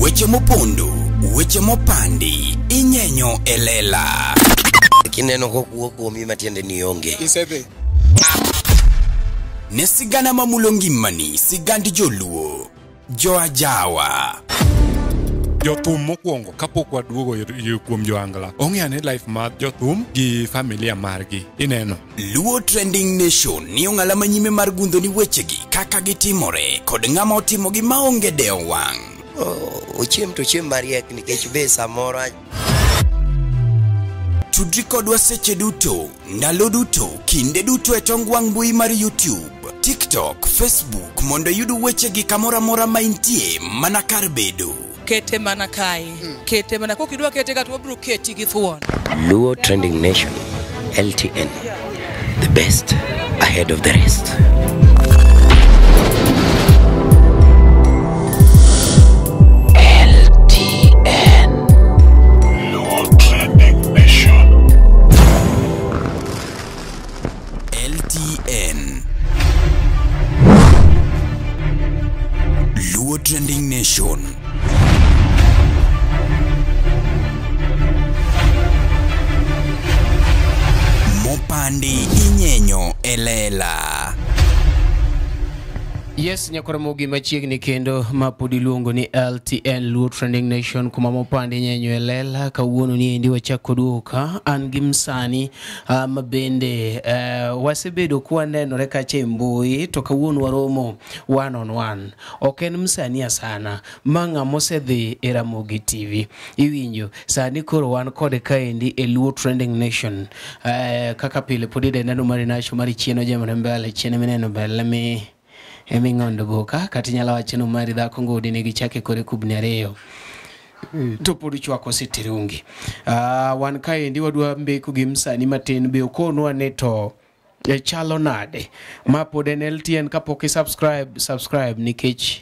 Weche mopondo, weche mopandi, inyenyo elela. Kineno kokuo kuomi matiende ni onge. Isebe. Ne sigana mamulongi mani, sigandi joluo, joajawa. Jothum mokwongo kapok waduogo kuom joangla. Ong'eane life mar jothum gi familia margi. Ineno. Luo Trending Nation ni ong'ala manyime mar gundo ni wechegi kaka gitimore kod ng'ama otimo gi maonge deo wang'. Ochiem to chiem mariek nikech be samoro. Tudri kodwa seche duto, ndalo duto, kinde duto e tong wang' mbui mar YouTube, TikTok, Facebook mondo yudu wechegi kamora mora maintie mana kar bedo. Kete mana kai. Kete mana kokidwa kete ka to bro keti gi thuon. Luo Trending Nation, LTN. The best ahead of the rest. LTN. Luo Trending Nation. LTN. Luo Trending Nation. Mopandi inyenyo elela. Yes, nyakora mogi machiegni kendo mapodi luongo ni LTN Luo Trending Nation kuma mopandi nyenyo elela kawuono ni endi wachako duoka an gimsani mabende wasebedo kwa nenore kache mbui to kawuono waromo one on one. Oken msani sana manga mosedhi era Mogi TV iwinjo sani koro wan kode kaendi e Luo Trending Nation kaka pile podi de neno mari nasho mari chieno jamane mbele chiene mineno mbele mi emi ngondo boka kati nyala wacheno mari dhako ngodi nigi chake kore kubni areyo to podi chwako sitirungi wan kaendi wadwa mbeko gi msani matin be okonwa ne to chalo nade ma pod en LTN kapok subscribe nikech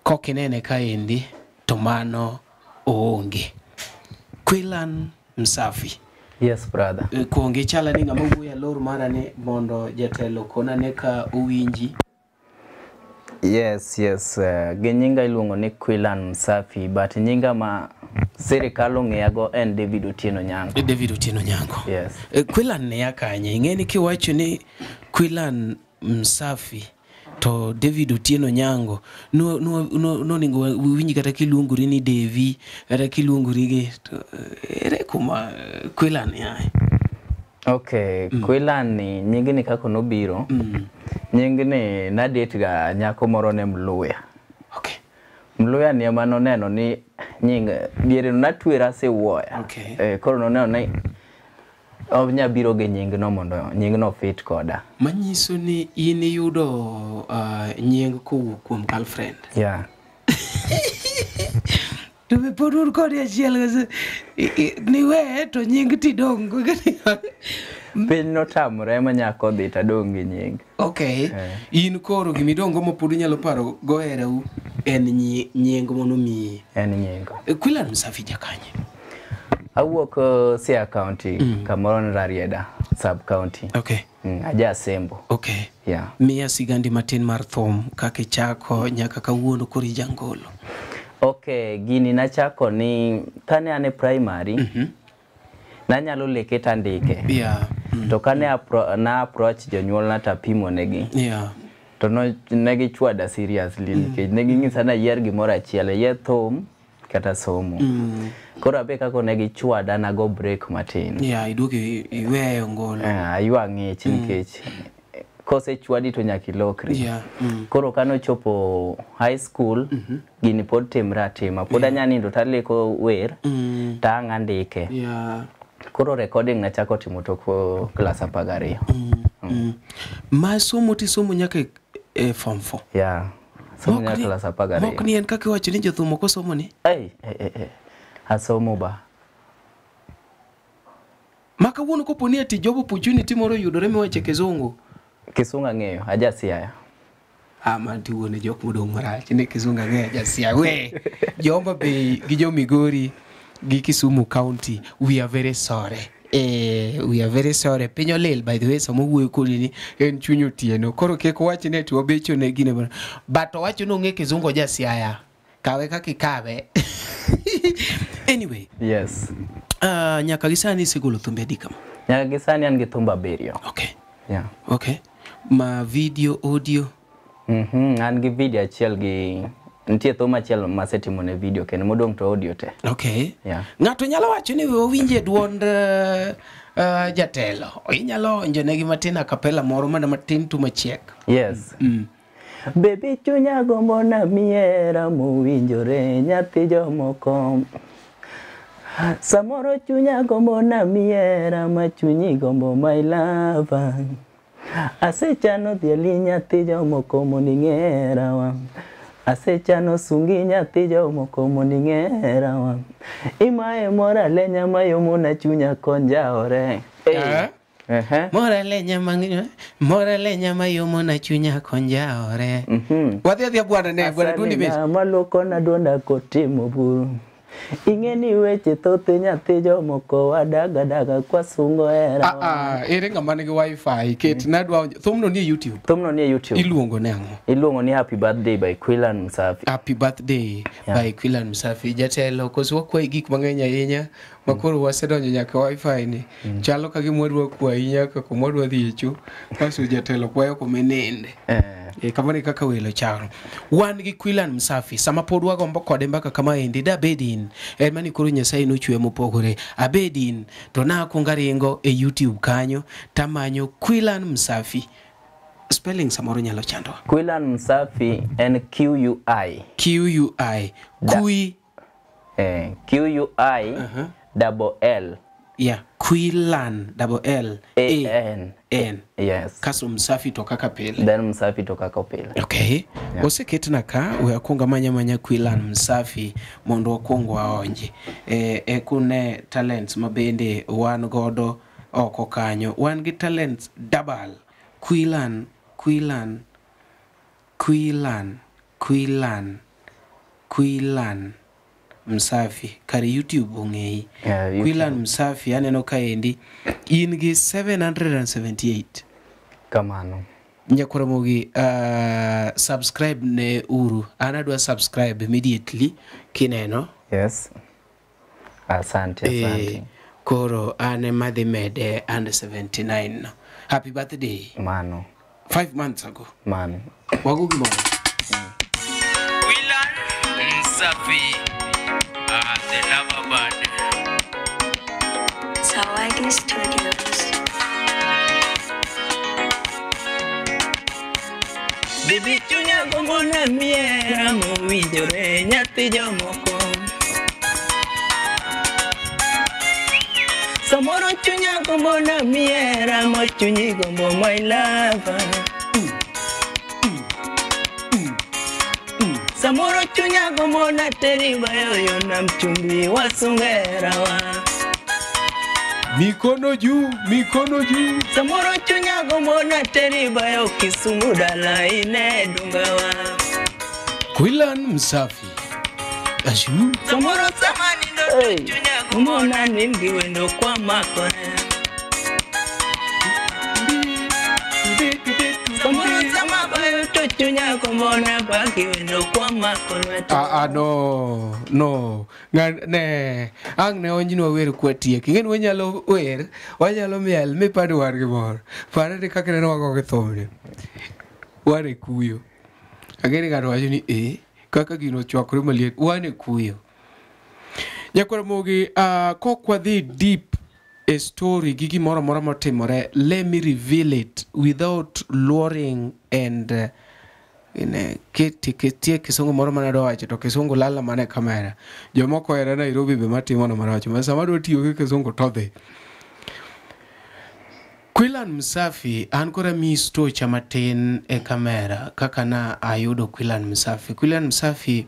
kokinene kaendi to mano oonge. Quillan Msafi. Yes, brother. Kuonge chala ni ngama wuya lor marane mondo jatelo kona ne ka uwinji. Yes. Genyinga iluongo ni Quillan Msafi, but nyinga ma sirikal ong'eyago en David Otieno Nyango. David Otieno Nyango. Yes. Quillan ne yakanye. Ingeni kiwacho ni Quillan Msafi to David Otieno Nyango no ningo winji kata kiluongori ni Devi kata kiluongori gi ere kuma Quillan yae. Okay, Quillan ni nyingi ni kako nobiro. Nyingi ni nadate ga nyako moro ne Mluya. Okay. Mluya ni ema noneno ni nyinga diere natwera se wuoya. Okay. Koro noneno ni onya biro ge nying no mondo nying no fit koda. Manyiso ni in yudo nying kuom girlfriend. Yeah. To be podur kodi achiel ni we to nying ti dongo. Piny no tamre ma nyako dhi ta dongi nying. Okay. In koro gimidongo mopod nyalo paro go erau en nying mono mi. En nyingo. Quillan Msafi jakanye. Awuok Siaya County, kamoro ni Rarieda, sub county. Okay. Aja Sembo. Okay. Yeah. Mia sigandi matin mar thum kake chako nyaka kawuono kori jangolo. Okay, gini nachako ni kane ane primary. Nanyalo leke tandike. Yeah. To kane na approach jonyuol na tapimo negi. Yeah. To no negi chwada seriously nikech negi ng'isa na yier gimoro achiel, yier thum kata somo. Koro abe kako negi chwada na go break matin. Yeah, iduoke iweyo ngolo. Aywa ng'ich nikech kose chwadi to nyaki lokri. Yeah. Koro kano chopo high school, gini pod timra tima. Pod anyanindo taleko wer, ta ng'andike. Yeah. Koro recording na chako timo toko class 12. Ma somo ti somo nyaka form 4. Yeah. Somo nyaka class 12. Mok ni en kaka wacho ni jothumo ko somo ni? Asomo ba. Maka wuono ko poni ati job opportunity moro yudore mi wache Kizungu. Kisunga ng'eyo, aja Siaya. Manti wuone jok modong marach ni Kizunga ng'eyo aja Siaya. We, Jomba Bay gi jo Migori gi Kisumu County, we are very sorry. We are very sorry. Pinyo lel, by the way, some we could in chunyo tieno. Koro keko wachi ne tu obecho ne gine. But wachi no ngeke zungo jasi aya. Kawe kaki kawe. Anyway. Yes. Nyaka gisani sigolo thumbe dikam. Nyaka gisani an gitumba berio. Okay. Yeah. Okay. Ma video, audio. An gi video achiel gi ntie thuma achiel masetimo ne video kendo modong to audio te. Okay. Yeah. Ngato nyalo wacho ni owinje duond jatelo. Inyalo njone gi matina kapela moro mana matin tu machiek. Yes. Baby chunya gombo na miera mowinjore nyathi jomoko. Samoro chunya gombo na miera ma chunyi gombo my lover. Asechano dhiali nyathi jomoko moning'era wa. Asechano sungi nyathi jomoko moning'era wa. Imae mora lenya mayomo na chunya konjaore. Mora lenya mayomo na chunya konjaore. Wadhi bwana ne bwana dundi bes. Maloko na donda kotimo buru. Ingeni weche thote nyathi jomoko wadaga kwa sungo era. Ere ngama nigi wifi ket nadwa thumno ni YouTube. Thumno ni YouTube. Iluongo ne ang'o? Iluongo ni Happy Birthday by Quillan Msafi. Happy Birthday by Quillan Msafi. Jatelo koso wakwa gik mang'eny ahinya makoro wasedonjo nyaka wifi ni. Chalo ka gimwadwa kwa ahinya ka kumwadwa dhicho. Kaso jatelo kwayo kumenende. Kamani kaka welo charo. Wan gi Quillan Msafi sama pod wagombo kode mbaka kama endi da bedin mani koro Nyasaye nochwe mopogore abedin to na akwonga ringo e YouTube kanyo tamanyo Quillan Msafi. Spelling samoro nyalo chando. Quillan Msafi and QUI. Kui QUI double L. Yeah, Quillan double L A N. Yes. Kaso Msafi to kaka pele. Then Msafi to kaka pele. Okay. Yeah. Ose ketna ka we akonga manya Quillan Msafi mondo akongo aonje. Kune talents mabende wan godo oko kanyo. Wan gi talents double. Quillan Msafi kari YouTube ongei. Quillan Msafi aneno kaendi in gi 778 kamano. Nyakora mogi subscribe ne uru anadwa subscribe immediately kineno. Yes. Asante. Koro ane madhi mede and 79. Happy birthday. Mano. 5 months ago. Man. Wagugi mo. Quillan Msafi. The Lover Band. Zawadi Studios. Baby chunya gombo na miera mowinjore nyathi jomoko. Samoro chunya gombo na miera ma chunyi gombo my lover. Samoro chunya gombo na teri bayo na mchumbi wasungera wa. Mikono juu. Samoro chunya gombo na teri bayo Kisumu dala ine dungawa. Quillan Msafi. Ashu. Samoro samani ndo chunya gombo na ningi wendo kwa makone. Samoro sama bayo to chunya gombo na baki wendo kwa makone. No. Ne ang onjino wer kwatie. Kingen wanyalo wer, wanyalo miel me padu war gimor. Parade kaka ne wago ge thomne. Ware kuyo. Agere garo wacho ni kaka gino chwakore maliet wane kuyo. Nyakora mogi kokwa dhi deep a story gigi mora motimore, let me reveal it without luring and ketie kisungu moro manado wacho to kisungu lala mane kamera. Jomoko era Nairobi be matimo no maracho. Masa mado tiyo ke kisungu todhe. Quillan Msafi ankora mi sto chamatin e kamera kaka na ayudo Quillan Msafi. Quillan Msafi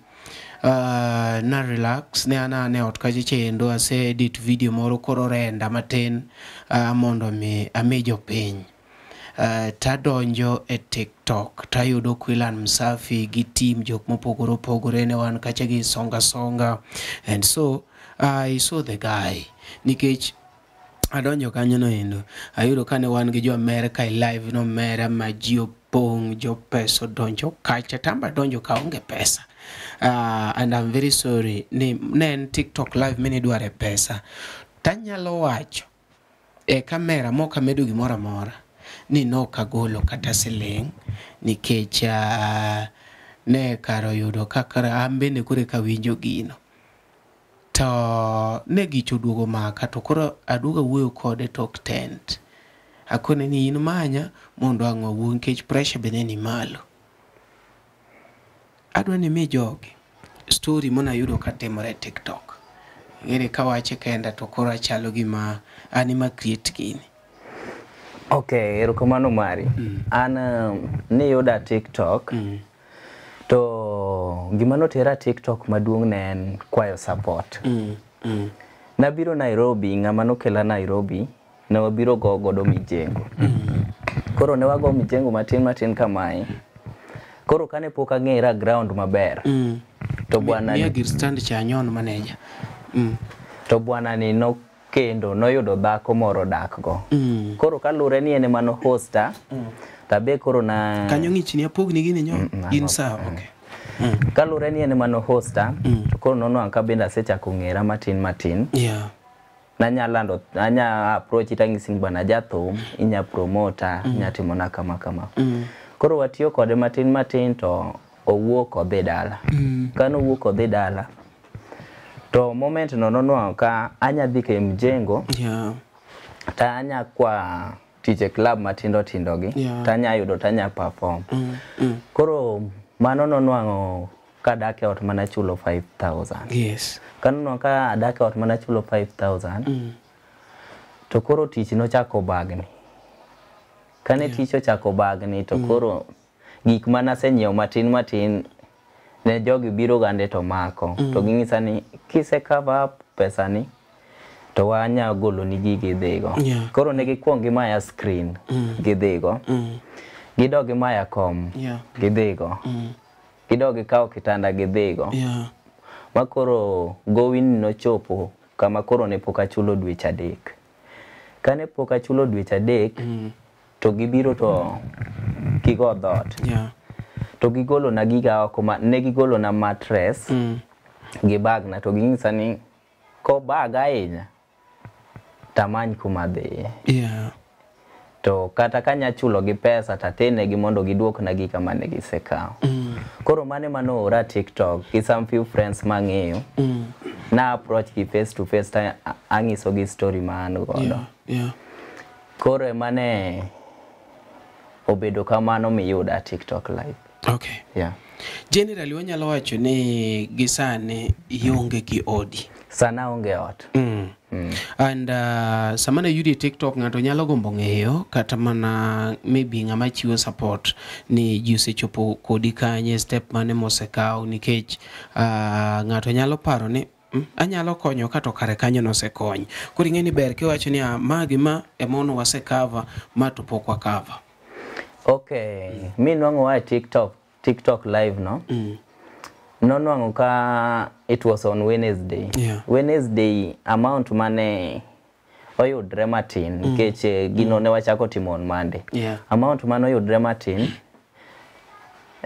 na relax ne ana ne otkaje chendo ase edit video moro koro renda matin mondo mi amejo piny. Tadonjo e TikTok tayudo Quillan Msafi gi team jok mopogore ne wan kacha gi songa and so I saw the guy nikech adonjo kanyo no endo ayudo kane wan gi jo America live no mera ma ji opong jo pesa donjo kacha tamba donjo ka onge pesa and I'm very sorry ne en TikTok live mini dware pesa tanyalo wacho e kamera moka medo gimora mora ni no kagolo kata siling nikech ne karo yudo kakara ambe ne kure kawinjo gino to ne gicho duogo maka to koro aduoga wuoyo kode tok tent akone ni in manya mondo ang'o wuon kech pressure bene ni malo adwa ni mi jogi story mona yudo katimore TikTok ngere kawache kenda to koro achalo gima anima create gini. Okay, erokamano mari. An ni yuda TikTok to gima notera TikTok maduong' ne en kwayo support. Nabiro Nairobi, ng'ama nokela Nairobi, ne wabiro godo mijengo. Koro ne wago mijengo matin kamae. Koro kane pok ang'era ground maber. To bwana ni gir stand cha nyon manager. To bwana ni no kendo noyudo dhako moro dakgo. Koro kalure ni ene mano hosta. Tabe koro na kanyo ng'ichni apogni gini nyon in sawa. Okay. Kalure ni ene mano hosta. To koro nono anka benda sechako ng'era matin. Yeah. Nanya approach itangisin bwana jathum inya promoter inya timona kama. Koro watiyo kode matin to owuok odhi dala. Kano owuok odhi dala to moment nono ka anya dhi ke mjengo. Yeah. Ta anya kwa tije club matindo gi. Yeah. Tanya yudo tanya perform. Koro mano nono kadake ot mana chulo 5,000. Yes. Kano ka adake ot mana chulo 5,000. To koro tich no chako bagni. Kane tich ochako bagni to koro gik mana senyiew matin ne jogi biro gande to mako. To ging'isa ni kise cover up pesa ni to wanya golo ni gigi dhigo. Yeah. Koro ne gikuongi maya screen gidhigo. Gidogi maya kom gidhigo. Gidogi kao kitanda gidhigo. Yeah. Makoro gowin no chopo kama koro ne poka chulo dweche adek. Kane poka chulo dweche adek to gibiro to gigo dhot. Yeah. To gigolo na giga oko ne gigolo na mattress gi bag na to ging'isa ni ko bag ahinya tamany kuma dhi. Yeah. To kata kanya chulo gi pesa tatene gi mondo giduok na gika mane gisekao. Koro mane mano ora TikTok gi some few friends mang'eyo. Na approach gi face to face ta ang'iso gi story ma an godo. Yeah. Koro mane obedo kamano miyuda TikTok live. Okay. Yeah. Generally wanyalo wacho ni gisane yonge gi odi. Sana onge ot. And samana yudi TikTok ng'ato nyalo gombo ng'eyo kata mana maybe ng'ama chiwo support ni ji osechopo kodi kanye step mane mosekao nikech ng'ato nyalo paro ni anyalo konyo kato kare kanyo nosekony. Koro ing'eni ber kiwacho ni magi ma emono wase cover ma to pok wa cover. Okay. Mi nwang'o wa TikTok live no. No nwang'o ka it was on Wednesday. Yeah. Wednesday amount mane oyudre matin nikech gino ne wachako timo on Monday. Yeah. Amount mane oyudre matin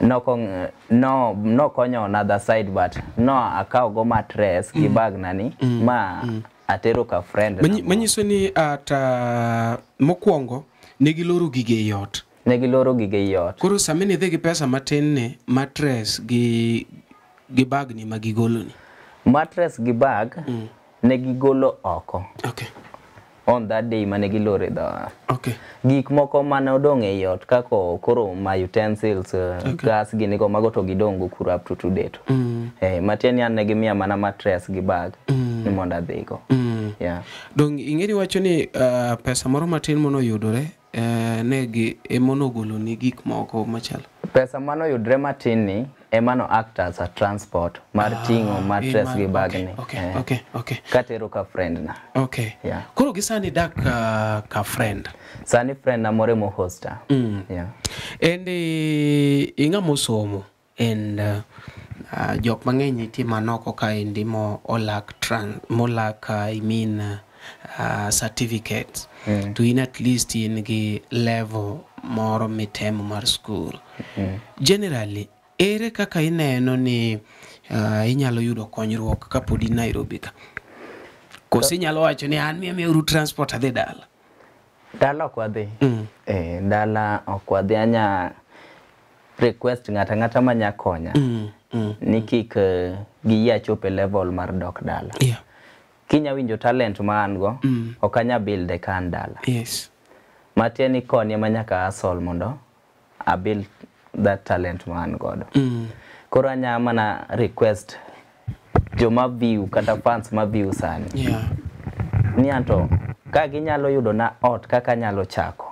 no konyo on other side but no akaw go mattress gi bag nani ma atero ka friend. Manyiso ni ata mokwongo negiloro gige yot. Negiloro gige yot. Koro samini dhe gi pesa matin ne mattress gi bag ni magigolo ni. Mattress gi bag negigolo oko. Okay. On that day manegilore da. Okay. Gik moko mane odong' e yot kako koro my utensils gas gini go mago to gidongo kuro up to date. Matieni an negimiya mana mattress gi bag ni monda dhigo. Yeah. Dong ing'eni wacho ni pesa moro matin mono yudore negi emono golo ni gik moko machalo. Pesa mano yudre matin ni emano act as a transport mar ting'o mattress gi bag ni. Okay. Katero ka friend na. Okay. Yeah. Koro gisani dak ka friend. Sani friend na more mo hosta. Yeah. And inga mosomo and jok mang'eny nitie manoko ka endi mo olak certificates to in at least in gi level moro mitemo mar school. Generally ere kaka ineno ni inyalo yudo konyruok kapod in Nairobi ka? Kosi inyalo wacho ni an miya transport adhi dala? Dala ok wadhi. Dala ok wadhi, anya request ng'ata manya konya ni kik giyie chope level mar dok dala. Kinya winjo talent ma an go ok anya build e kan dala. Matieni konya manyaka asol mondo a build that talent ma an godo. Koro anya mana request joma view kata fans ma view sani ni anto ka ginyalo yudo na ot kaka nyalo chako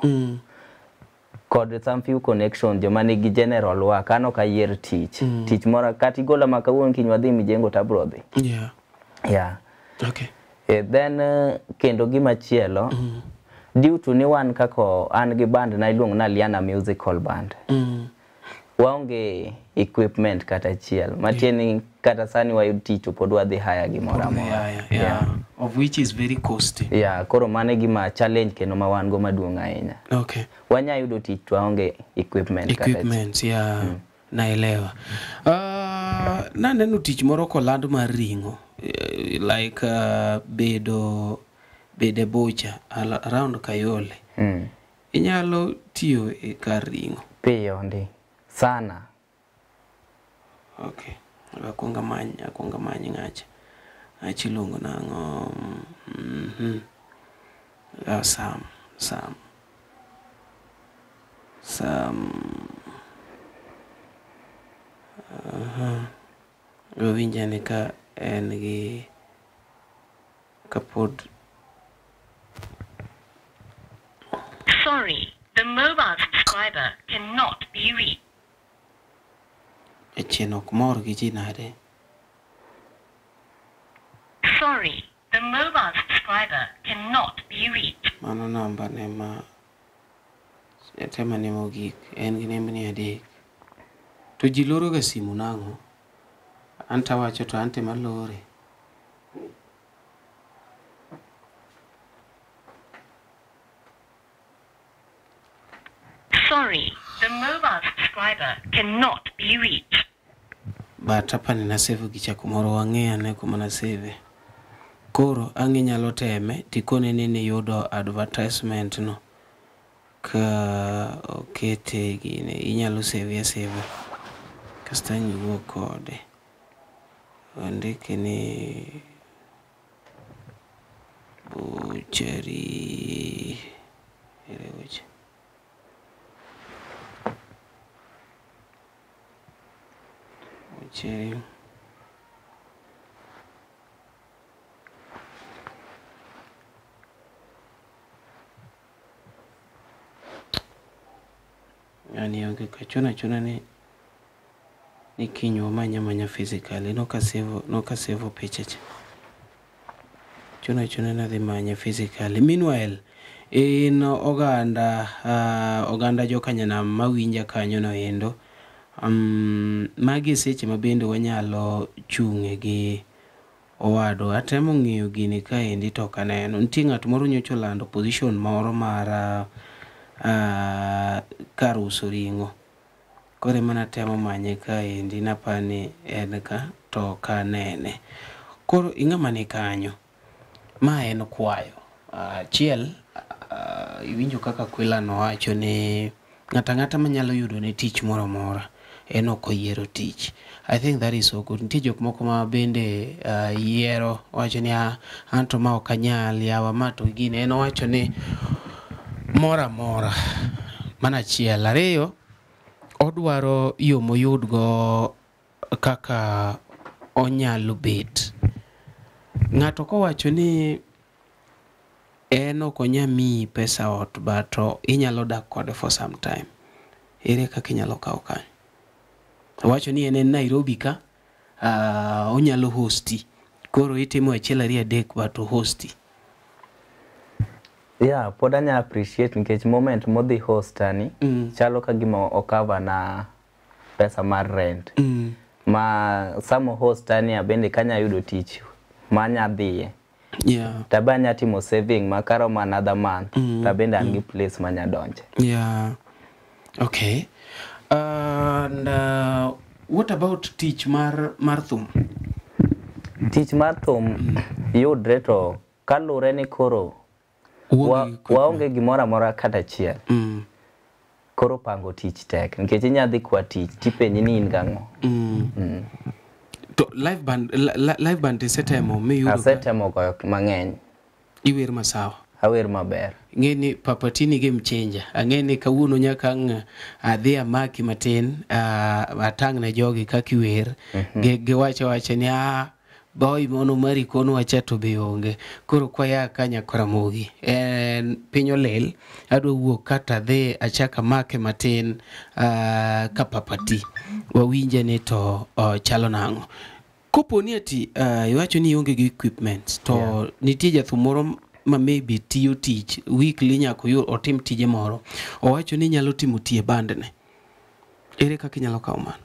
kod some few connection joma nigi general work ano ka yier tich mora kati gola makawuon kinywa dhi mijengo tabrodhi. Then kendo gima chielo due to ni wan kako an gi band na iluong na Liana Musical Band. Waonge equipment kata chiel matieni kata sani wayud tich pod wadhi haya gimora mora of which is very costly. Koro mane gima challenge kendo ma wan go maduong' ahinya. Wanya yudo tich to waonge equipment kata naelewa. Naneno tich moro kolando mar ringo like bede bocha around Kayole. Inyalo tiyo e kar ringo? Piyo ndi sana. Akwonga manyi ng'acha. Achilongo nango Sam. Winja ni ka en gi kapod. Sorry, the mobile subscriber cannot be reached. Echenok mor gi ji nade? Sorry, the mobile subscriber cannot be reached. Mano namba ne ma tema ne mogik en gi nembe ni adek. To ji loro ga simu nango? Anta wacho to ante malore. Sorry, the mobile subscriber cannot be reached. But hapa nina save gicha kumoro wang'eya ne kuma na save. Koro ang'i nyalo teme tikone nene yudo advertisement no ka okete gine inyalo save kasta nyuo kode andike ni Buchari ereweche Buchari yani yonge kachuna ni kinyo manya physically no ka save picture chuna na dhi manya physically. Meanwhile in oganda jokanyana mawinja kanyo no endo magi seche mabende wanyalo chung'e gi owado atemo ng'iyo gini ka endi to kaneno nitie ng'at moro nyocho lando position moro mar kar uso ringo. Kore mana temo manye ka endi napani en ka to kanene. Koro ing'ama ni kanyo ma en kwayo chiel iwinjo kaka Kwela no wacho ni ng'ata manyalo yudo ne tich moro mora en ok oyiero tich. I think that is so good. Nitie jok moko ma bende yiero wacho ni anto ma ok anyal yawa ma to gine en wacho ni mora mana chiel. Ariyo odwaro yo moyudgo kaka onyalo bet. Ng'ato kowacho ni en ok onyami pesa ot but inyalo dak kode for some time. Ere kaka inyalo kawo kanyo? Wacho ni en Nairobi ka onyalo hosti. Koro itimo achiel ariyo adek but hosti. Pod anya appreciate nikech moment modhi hostani chalo ka gima okava na pesa mar rent. Ma samo hostani abende kanya yudo tich manya dhiye tabanya timo saving makaro man another month tabenda angi place manya donje. Okay. And what about teach mar thum? Teach mar thum yudre to kalure ni koro waonge gimora mora kata chiel. Koro pango teach tek nikech inyadhi kwa teach tipenyi ni in gango. To live band setemo me yudo setemo ko mang'eny. Iwer masawa. Awer maber. Ngeni papatini game changer. Angeni kawuono nyaka adhi amaki matin atang na jogi kaki wer ge wacha ni boy mono mari kono wacha to be onge. Koro kwaya kanya koramogi. Pinyo lel adwa wuok kata dhi achaka make matin ka papati. Wawinja ni to chalo nango. Kopo ni ati iwacho ni onge gi equipment to nitie jathum moro ma maybe tiyo tich weekly nyako yo otim tije moro owacho ni nyalo timo tie bandne. Ere kaka inyalo kawo mano?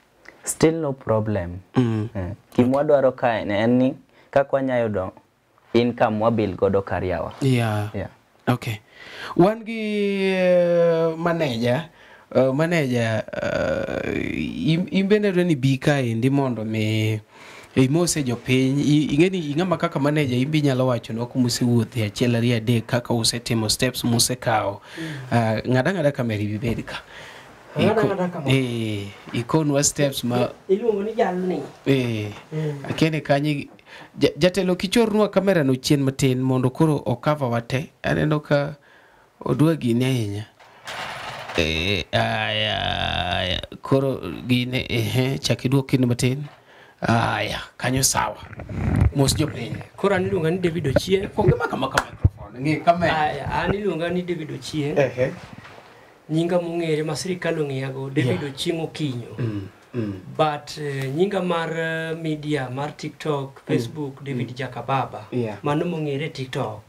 Still no problem. Kimwa dwaro kae en ni kaka wanyayudo income wabil godo karyawa. Okay. Wan gi manager imbene ni bika endi mondo me mose jopiny ingeni ingama kaka manager imbi nyalo wacho no kumuse wuothi achiel ari adek kaka usetimo steps muse kao ngada kameri bibedika ikonwa steps ma iluongo ni jalni akene kanyi jatelo kichornwa kamera no chien matin mondo koro okava wate aneno ka odwa gine ahinya koro gine chakiduokini matin kanyo sawa mos jopiny koro aniluonga ni David Ochieng konge maka microphone ngi kamera aniluonga ni David Ochieng nyinga mongere ma sirikal ong'iyago David Ochieng Okinyo but nyinga mar media mar TikTok Facebook David Jakababa mano mongere TikTok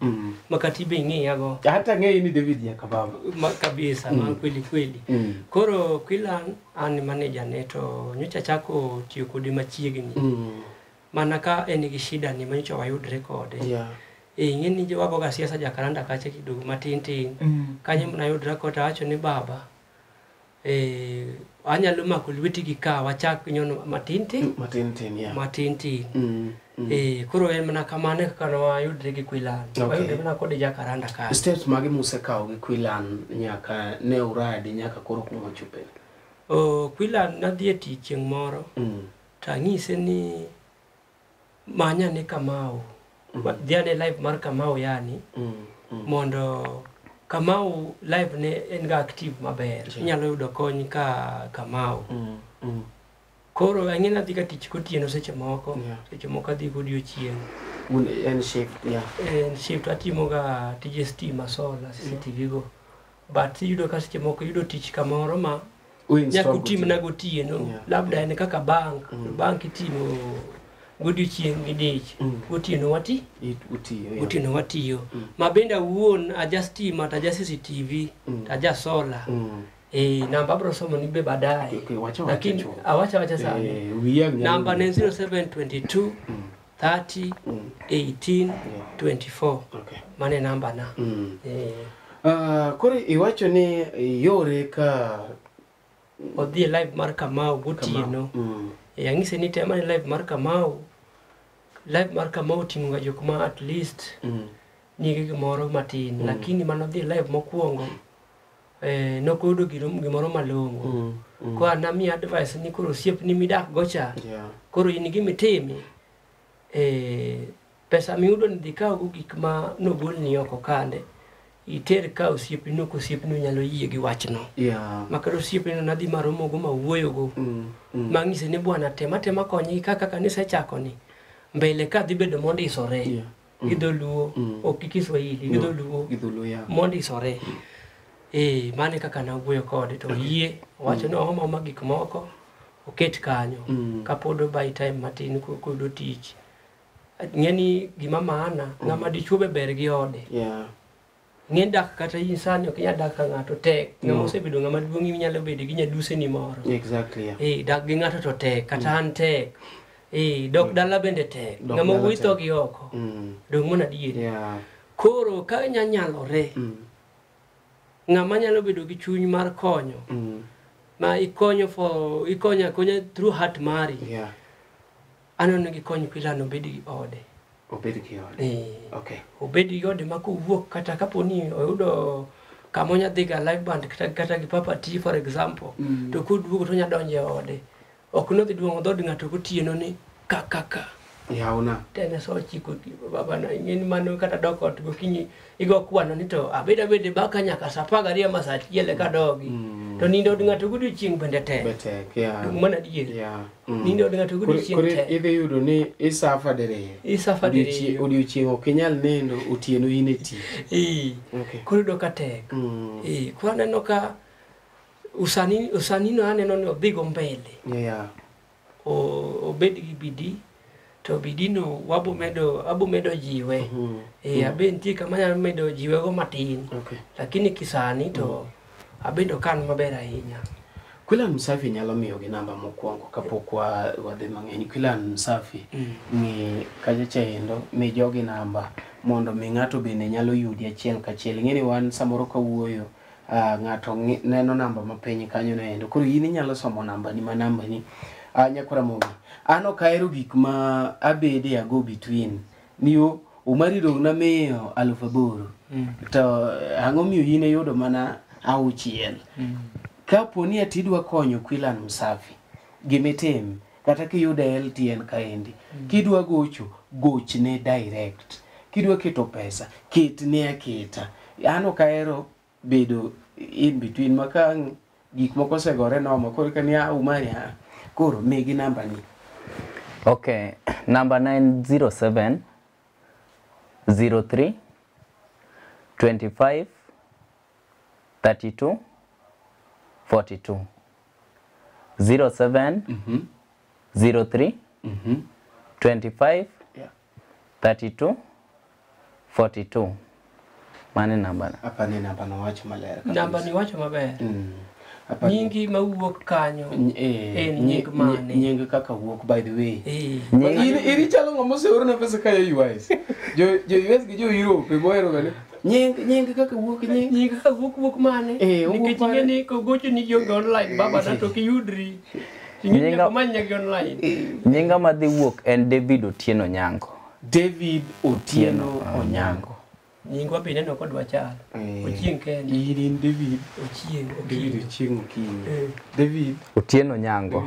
makati be ng'iyago hata ng'eyi ni David Jakababa kabisa ma kweli koro Kwilan an manager neto nyocha chako tiyo kode machiegni mana ka en gi shida ni manyo wayudre kode ingeni je wago ga siasa Jakaranda kache kidogo matin kanyo mna yudra kota acho ni baba anyalo mako lweti gi ka wachak nyono matin koro en mana kamane kana wayudre gi Kwilan wayudre mana kode Jakaranda ka steps magi musekao gi Kwilan nyaka ne uradi nyaka koro kuma chupe Kwilan nadhi chieng moro tangise ni manya ni Kamau diane live mar Kamau yani mondo Kamau live ne en ga active maber inyalo yudo kony ka Kamau koro angina dika tich kotieno seche moko dhi godiochieng en shift atimo ga tije stima solar CCTV go but yudo ka seche moko yudo tich kamoro ma nyaka utim na gotieno labda en kaka bank itimo godiochieng gidich gotieno watiyo ma benda wuon aja stima ta aja CCTV ta aja solar namba bro somo ni be baadaye lakini awacha sana namba 0722 30 18 24 mane namba na kore iwacho ni yore ka odhi live mar Kamau gotieno yangise ni tema ni live mar Kamau tinga jokma at least nigi gimoro matin lakini mano dhi live mokuongo nokodo gimoro malongo ko anami advice ni koro siep ni midak gocha koro in gimitimi pesa miudo ni dikao gik ma nogol ni oko kande iter ka osiepino nyalo yie gi wachno makaro osiepino nadhi maromo go mawuoyo go mangise ni bwana tema konyi kaka kanisa chako ni mbele ka dhi bedo mondisore gidoluo ok Kiswahili gidoluo mondisore mane kaka na wuoyo kode to yie wacho no homo gik moko oket kanyo kapodo by time matin kudo tich ngeni gima maana ngama dichuo ber gi ode ng'en dak kata insani ok nya dak ng'ato tek ng'ama osebedo ng'ama duong' nyalo bedo gi nyaduse ni moro exactly dak gi ng'ato to tek kata an tek Dok dala bende tek. Ngamo wito gi oko. Dong mona diere. Koro ka nyanyalore. Ngama nyalo bedo gi chuny mar konyo. Ma ikonyo konya through heart mari. Anono gi konyo pila no bedi ode. Obed gi ode. Okay. Obed gi ode ma kowuok kata kaponi oyudo kamonya dhiga live band kata gi Papa T for example. To kuduogo to nya donje ode. Ok no dhi duongo dhod ng'ato gotieno ni ka. Yauna. Tene so chiko baba na ngeni mano kata dokot gokinyi igo kwano ni to abeda baka nyaka sapaga ria masachi yele ka dogi. To nindo ng'ato gudu chieng bende tek. Betek ya. Mana diere. Nindo ng'ato gudu chieng tek. Kore idhi yudo ni isafa dere. Odiochieng okinyal nendo otieno ine ti. Okay. Kore do ka tek. Kwa neno ka usani no aneno ni odhigo mbele. Obed gi bidi to bidino abo medo jiwe. Abe ntie kama nyalo medo jiwe go matin. Lakini kisani to abendo kan maber ahinya. Quillan Msafi nyalo miyo gi namba mokwongo kapok wadhi mang'eny. Quillan Msafi ni kajachaendo mi jogi namba mondo mi ng'ato bende nyalo yudi achiel kachiel. Ng'eni wan samoro kawuoyo ng'ato neno namba mapiny kanyo noendo. Koro in inyalo somo namba ni ma namba ni Nyakora Mogi. Ano kaero gik ma abede ago between niyo umari dong na miyo 8,000 to ang'o miyo yine yudo mana 6,000 kaponi atidwa konyo Quillan Msafi gimetem kata kiyude LTN kaendi kidwa gochne direct kidwa keto pesa ketne aketa ano kaero bedo in between makang gik moko segore nomo koro kani umari koro megi namba ni. Okay, number 907 03 25 32 42 07 03 25 32 42 Mane namba? Apa ni namba na wacho malera. Namba ni wacho maber. Nyingi mawuok kanyo nying mane nying kaka wuok by the way iri chalo ng'ama oseoro na pesa kaya US jo US gi jo Europe moero gane nying kaka wuok nying kaka wuok mane nikech ng'eni ko gocho ni jo online baba na to kiyudri nyinga manya gi online nyinga madhi wuok en David Otieno Onyango. David Otieno Onyango. Nyingwa bende no kodwa chal. Ochieng kende. Irin David Ochieng okinyi. David Otieno Onyango.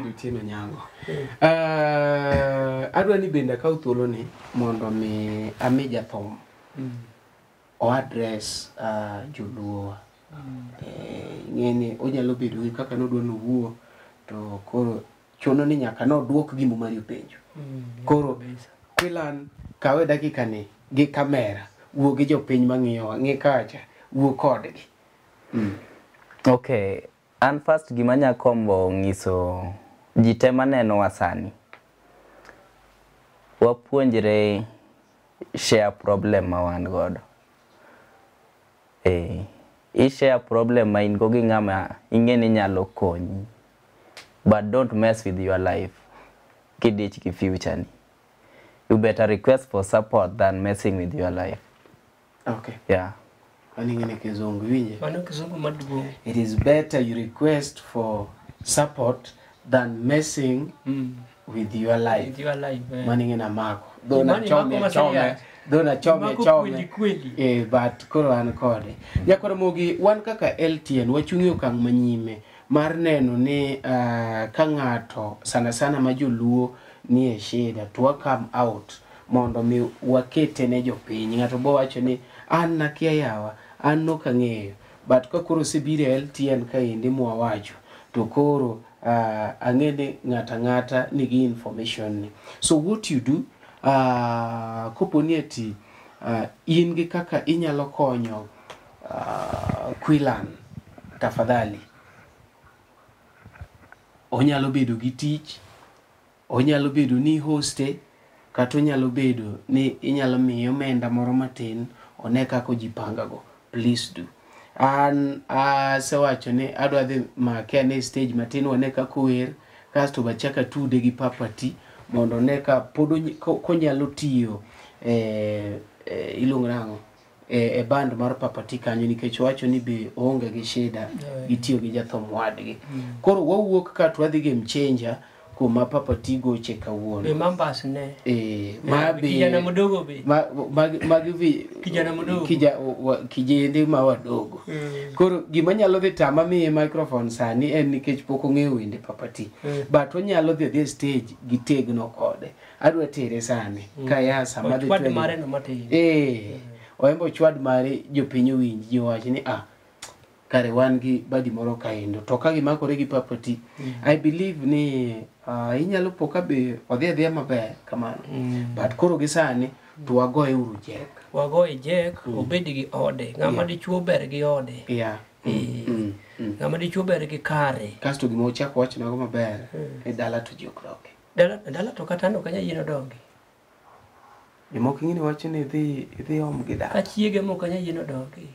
Adwa ni bende ka uthuolo ni mondo mi ame jathum. O address joluo. Ng'eni onyalo bedo gi kaka nodwa nowuo to koro chono ni nyaka nodwok gimo mari penjo. Koro Quillan kawe dakika ni gi kamera wuo gi jopiny mang'iyo ng'i kacha wuo kodgi. Okay, and first gima nyakombo ng'iso ji te maneno wasani wapuonjre share problem ma wan godo. I share problem ma in go gi ng'ama ing'eni nyalo konyi, but don't mess with your life kidich ki future ni. You better request for support than messing with your life. Okay. Yeah. It is better you request for support than messing with your life. With your life. Maningena mako. Dona chome. But koro an kode. Nyakora Mogi wan kaka LTN wachungi okang' manyime mar neno ni ka ng'ato sana ma joluo ni e shida to come out mondo mi wakete ne jopiny. Ng'ato bo wacho ni an nakia yawa an no kang'eyo but ka koro sibire LTN kaendi mwawacho to koro ang'ede ng'ata nigi information ni. So what you do koponi ati in gi kaka inyalo konyo Quillan, tafadhali onyalo bedo gi tich, onyalo bedo ni hoste, kata onyalo bedo ni inyalo miyo omenda moro matin one kako jipanga go. Please do. An sewacho ni adwa dhi make ne stage matin one kako wer kasto bachaka tude gi Papa T mondo neka pod konyalo tiyo iluongo nango e band mar Papati kanyo nikech wacho ni be oonge gi shida gitiyo gi jathum wadgi. Koro wawuok ka twadhi game changer kuma Papati goche kawuono. Mambas ne. Kijana mdogo be. Kijana mdogo. Kijende ma wadogo. Koro gima nyalo dhi tama miye microphone sani en nikech pok ong'eyo wende Papati. But onyalo dhi stage gi tegno kode. Adwa tere sani. Kaya sama dhi twede. Mare no matin. Oembo chwad mare jopiny owinji wach ni kare wan gi badi moro kaendo to ka gimakore gi Papati I believe ni inyalo poka be odhi maber kamano but koro gi sani to wagoye uru jek obed gi ode ng'ama dichuo ber gi ode ng'ama dichuo ber gi kare kasto gima ochako wach nago maber e dala to jokroke dala to kata no kanya yino dongi moko ing'ini wacho ni idhi om gi dala achiege mo kanya yino dongi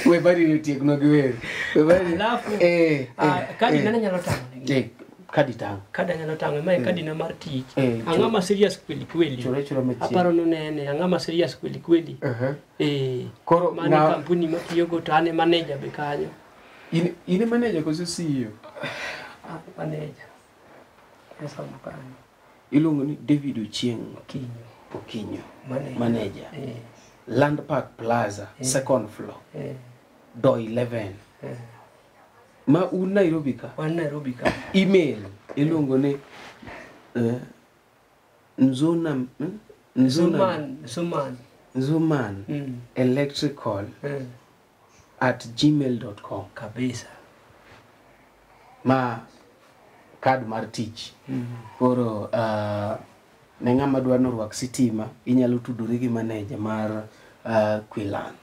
we bari tiegno gi wer we bari kadi nana nyalo tango kadi nyalo tango mai kadi na mar tich angama serious kweli aparo no nene angama serious kweli koro mani kampuni matiyo go to ane manager be kanyo ine manager koso CEO manager esa mkanyo iluongo ni David Ochieng Okinyo manager Land Park Plaza second floor door 11 ma un Nairobi ka email iluongo ni Nzuman electrical @gmail.com kabisa ma card mar tich koro ne ng'ama dwa norwak sitima inyalo tudore gi manager mar Quilan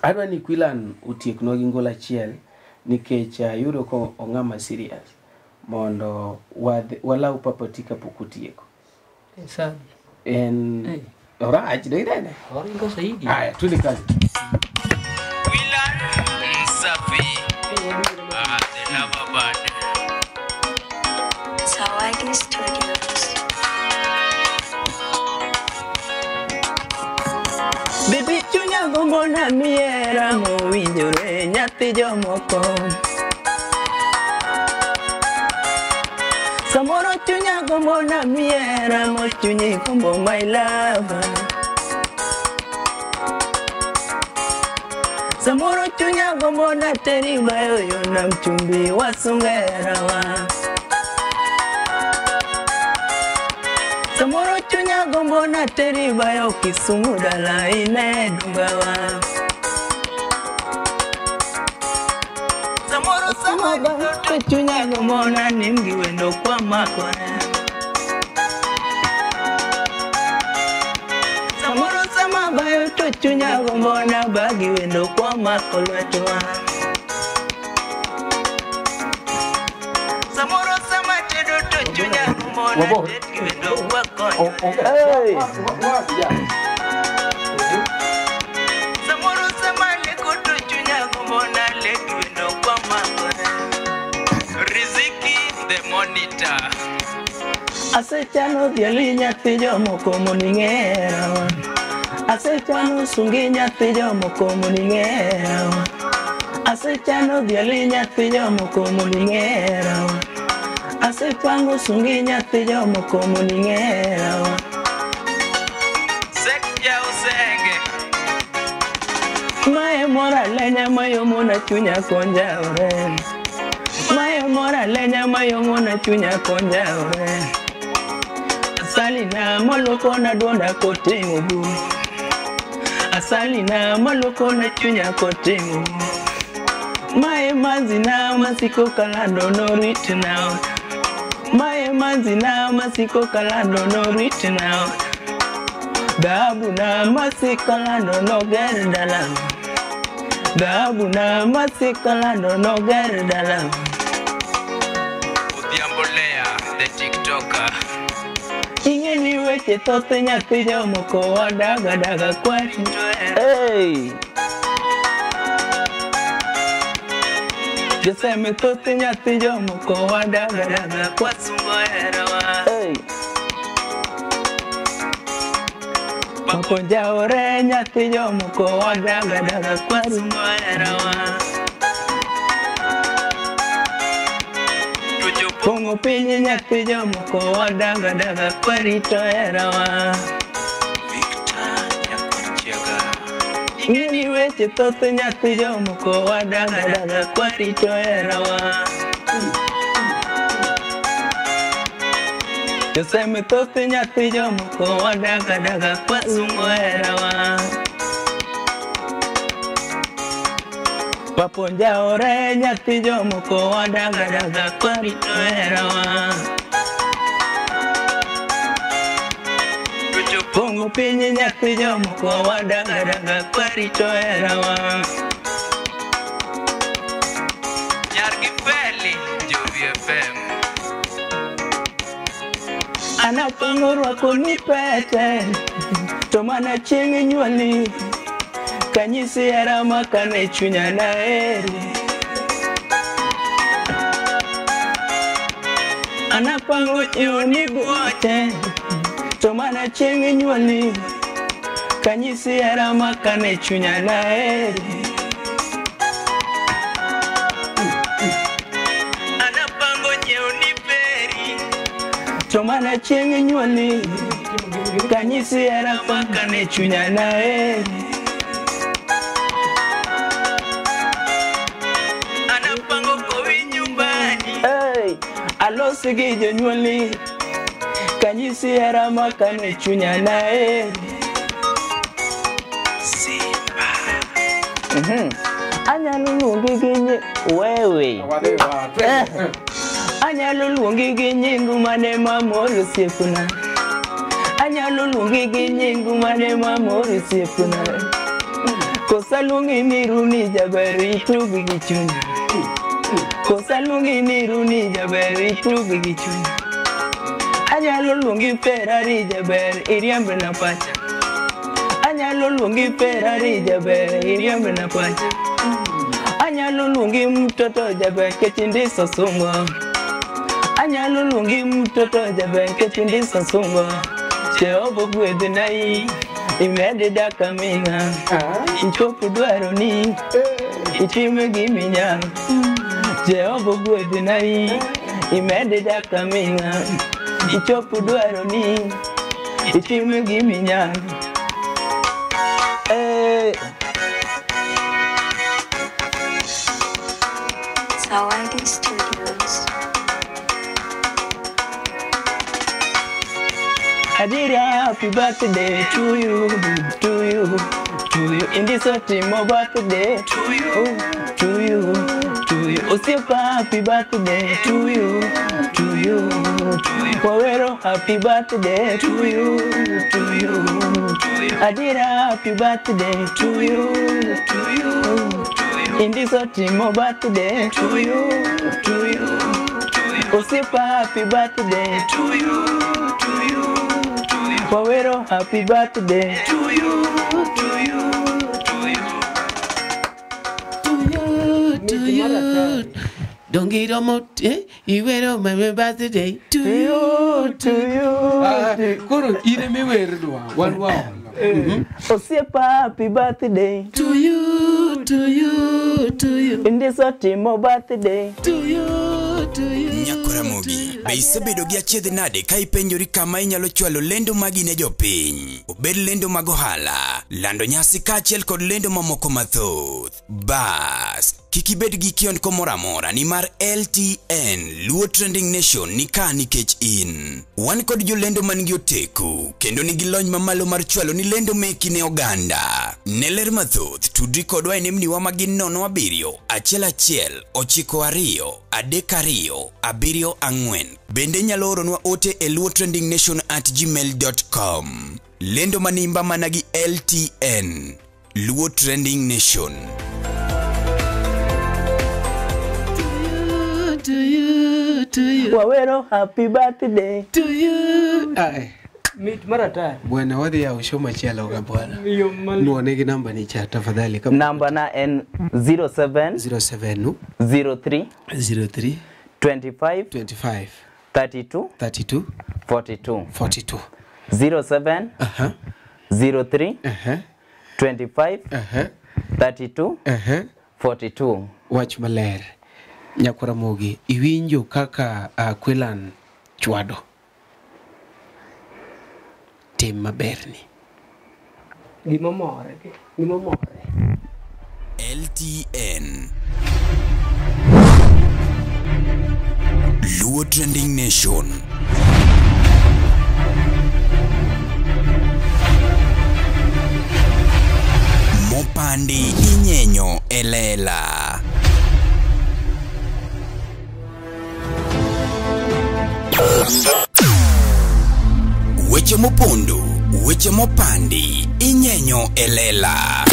adwa ni Quilan otieknwa gi ngola achiel nikech yudo ko ong'ama serious mondo walau Papati kapok otieko en orach do idene oringo saidi haya tuli kazi Quilan Safi the lover band Sawagi Studios. Bibi chunya gombo na miera mowinjore nyathi jomoko Samoro chunya gombo na miera mochunyi gombo my love Samoro chunya gombo na teri bayo yona mchumbi wasungera wa Samoro chunya gombo na teri bayo Kisumu dala ine dungawa Samoro bayo chunya gombo na nimgi wendo kwa makore Samoro bayo chunya gombo na bagi wendo kwa makolwetwa Samoro tedo chunya gombo na wendo kwa Hey! Samoro lekuto chunya gomona leki wendo kwa makore Riziki the monitor Asechano diali nyathi jomoko moning'era Asechano sungi nyathi jomoko moning'era Asechano diali nyathi jomoko moning'era Asechango sungi nyathi jomoko moning'era Sekja usenge Mae mora lenya mayomona chunya konjaore Mae mora lenya mayomona chunya konjaore Asalina maloko na donda koting'o bu Asalina maloko na chunya koting'o Mae manzina masiko kalando no written out Mae manzina masiko kalando no written out Dhahabu na masiko kalando no ger dalam Dhahabu na masiko kalando no ger dalam Udhiambolea the TikToker Ingeni weche thoth nyathi jomoko wadaga kwari Hey Joseme thoth nyathi jomoko wadaga daga kwa sungo herawa. Paponja ore nyathi jomoko wadaga daga kwa sungo herawa. Pongo pinyi nyathi jomoko wadaga daga kwa rito herawa. Ngini weche thoth nyathi jomoko wadaga daga kwa rito herawa. Joseme thoth nyathi jomoko wadaga daga kwa sungo herawa. Paponja ore nyathi jomoko wadaga daga kwa rito herawa. Pongo pinyi nyathi jomoko wadaga daga kwa rito herawa. Nyargi Feli, Jovi FM. Anapango rwako ni pete, to mana chieng' nyuoli, kanyisi hera makane chunya na heri. Anapango ioni buote, to mana chieng' nyuoli, kanyisi hera makane chunya na heri. Anapango nyeoni peri, to mana chieng' nyuoli, kanyisi hera makane chunya na heri. Anapango kowi nyumbani, alosi gi jonyuoli, kanyisi hera makane chunya na heri. Anyalo luongi gi wewe. Anyalo luongi gi nyingu mane mamor osiepna. Anyalo luongi gi nyingu mane mamor osiepna. Kosa luongi ni Runi Jaberi tugi gi chunya. Kosa luongi ni Runi Jaberi tugi gi chunya. Anyalo luongi Ferrari Jaber iriambe na pacha. Anyalo luongi Ferrari Jaber iriambe na pacha. Anyalo luongi mtoto Jaber kechindiso sungo. Anyalo luongi mtoto Jaber kechindiso sungo. Jehova gwedhi nai imede daka minga. Ichopo dwaro ni itime giminya. Jehova gwedhi nai imede daka minga. Ichopo dwaro ni itime giminya. Zawadi Studios. Adira, happy birthday to you, to you, to you. In this ultimo birthday, to you, to you, to you. Osiepa, happy birthday to you, to you, to you. Wawero, happy birthday to you, to you, to you. Adira, happy birthday to you, to you, to you. In this ultimo birthday, to you, to you, to you. Osiepa, happy birthday to you, to you. Wawero, happy birthday to you, to you, to you. To you. Don't get on more, you wait on my birthday to you, to you. Koro, ine mi weru one wow. Osiepa, happy birthday to you, to you, to you. In this ultimo birthday to you, to you. Nyakora Mogi, be isebedo gi achiedh nade ka ipenjori kama inyalo chwalo lendo magi ne jopiny. Obed lendo mag ohala, lando nyasi kaachiel kod lendo mamoko mathoth. Bas, kik ibed gi kionko moro amora nimar LTN Luo Trending Nation ni ka nikech in. Wan kod jolendo man gi oteku kendo nigi lony mamalo mar chwalo ni lendo meki ne oganda. Ne ler mathoth tudri kodwa e nembniwa magin 07 11 92 32 74. Bende nyalo oronwa ote e luotrendingnation@gmail.com. Lendo manimba managi LTN Luo Trending Nation. To you, to you. Wawero, happy birthday to you. Mit maratari. Bwana wadhi ya ushoma chela uga bwana. Iyo mali. Nuonegi namba ni cha tafadhali. Namba na N 07 07 03 03 25 25 32 32 42 42 07 03 25 32 42. Wach maler. Nyakwara Mogi, iwinjo kaka Kwelan chwado. Tim maberni. Gimomore. LTN Luo Trending Nation. Mopandi inyenyo elela. Weche mopondo, weche mopandi inyenyo elela.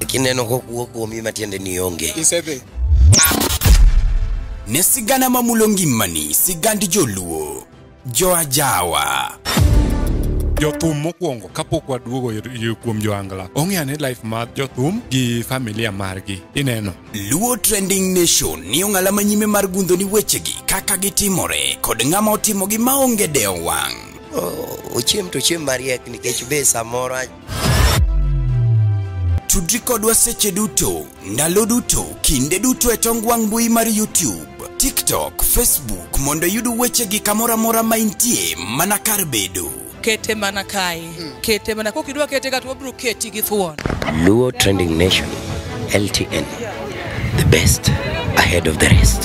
Kineno kokuok kuomi matiende ni onge. Isebe. Ne sigana mamulo ngimani, sigandi joluo, joajawa. Jothum mokwongo kapok waduogo kuom joangla. Ong'eane life mar jothum gi familia margi. Ineno. Luo Trending Nation ni ong'ala manyime mar gundo ni wechegi kaka gitimore kod ng'ama otimogi maonge deo wang'. Ochiem to chiem mariek nikech be samoro Tudri kodwa seche duto, ndalo duto, kinde duto e tong wang' mbui mar YouTube, TikTok, Facebook mondo yudu wechegi kamora mora ma intie mana kar bedo. Kete mana kae. Kete mana kokidwa kete ka to wabro keti gi thuon. Luo Trending Nation, LTN, the best ahead of the rest.